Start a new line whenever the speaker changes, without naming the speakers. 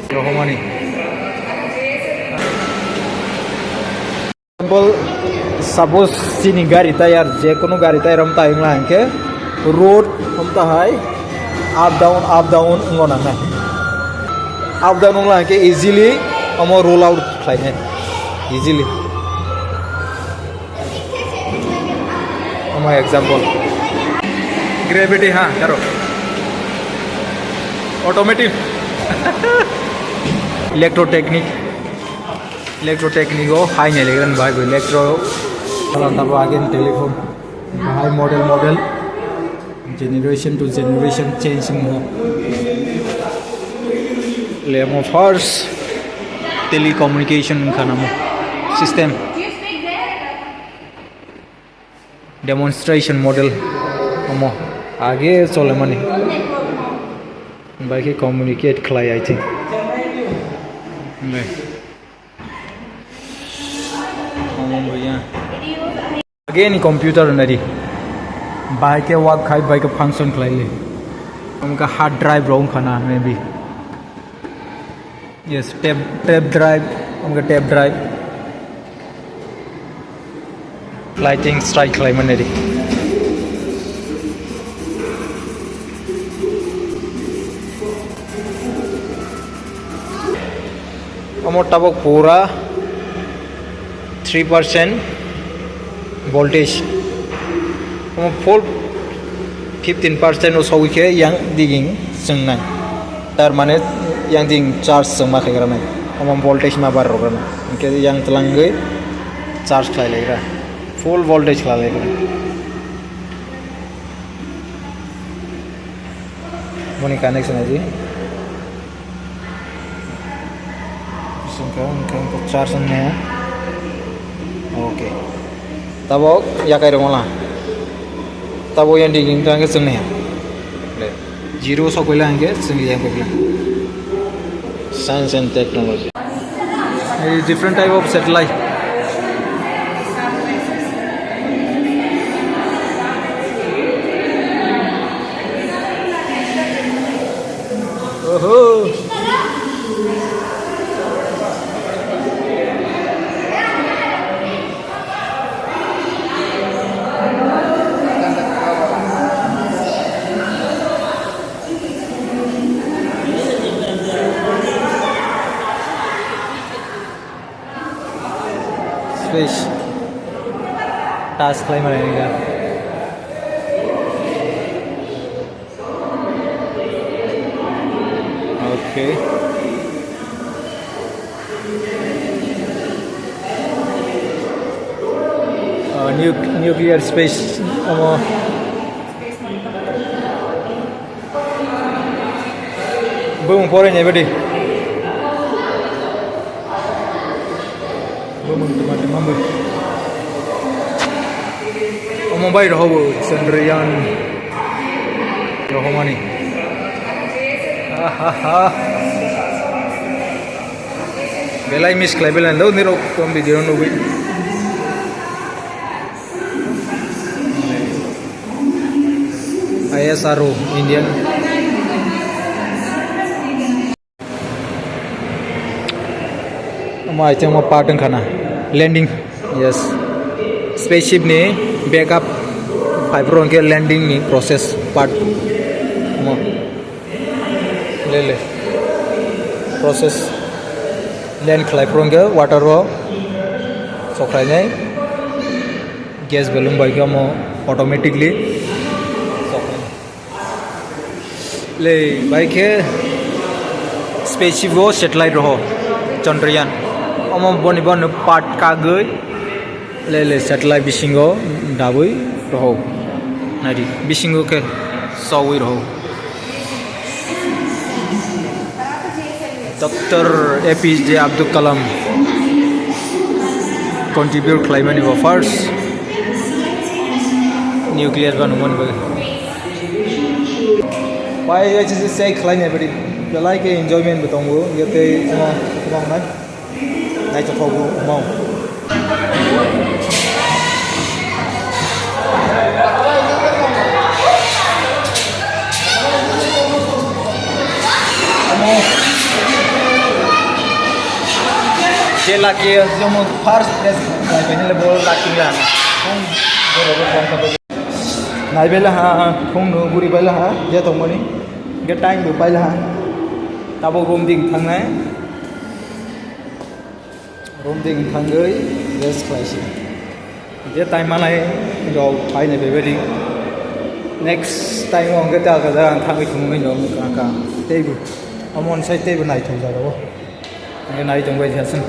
Rohmani. Example, suppose sini gari tayar, je kono gari tayar हम तायeng lah ke road हम tahai up down ngona na. Up down lah ke easily हम roll out खाई easily. हम example. Gravity हाँ करो. Automotive. Electrotechnic हो high नहीं लेकिन भाई को electro तब आगे telephone high model generation to generation changing हो ले हम first telecommunication का नाम system demonstration model हम आगे चले मनी भाई के communicate खलाई आई थी again computer nari बाइक के वर्क खाई बाइक का फंक्शन खलाई ले उनका हार्ड ड्राइव रोम खाना maybe yes टेप ड्राइव उनका टेप ड्राइव लाइटिंग स्ट्राइक खलाई मनरी अमोटा वो पूरा 3% voltage full 15% उसको के yang digging संगना तार माने yang digging charge संगमा खेल रहा है हम voltage में बार रोक रहा है इनके yang तलंगे charge खेल लेगा full voltage खेल लेगा वो नहीं कनेक्शन है जी उनका चार्ज नहीं है ओके तब वो या कह रहे होला तब वो यहाँ डिगिंग तो आगे संग नहीं है जीरो सौ कोई लाएंगे संग यहाँ पे science and technology different type of satellite ओहो Space task climber रहेगा ओके न्यूक्लियर स्पेस बुम फरायनाय बायदि Mobile robo Chandrayaan Rohmani belai miss klebelan lo niro kom video no bi ISRO Indian mai chama part khana landing yes spaceship ni backup fibroin के landing में process part ले ले process land खालायफ्रोन के water रो सखायनाय gas balloon bike मो automatically ले bike के spaceship वो satellite रहो चंद्रयान अम बनि बन पार्ट का गई ले ले सैटेलाइट बिसिंगो दाबुई रहो नारी बिसिंगो के सौई रहो doctor APJ Abdul Kalam contribute खालामनाय वो फर्स्ट न्यूक्लियर बानुमोन बो बाय जैसे से खालामनाय बायदि बेलाय के एन्जॉयमेंट बो दंगो यते गोबां नायथावगौ माव जे लाखि जों फार्स्ट प्लेस लायबाय बल लाखि ला नायबाय लाहा फुंनो गुरिबाय लाहा जे थंमोनि गे टाइम बो पाइ लाहा ताबो रूम दिं थांनाय रूम दिं थांगै रेस्ट खालायसै जे टाइम आलाय गाव फायनाय बेबायदि नेक्स्ट टाइम आव गे दागा आं थाङै थुङै दं काका टेबो अमन साइड टेबो नायथाव जागाव गे नायदों बायदियासो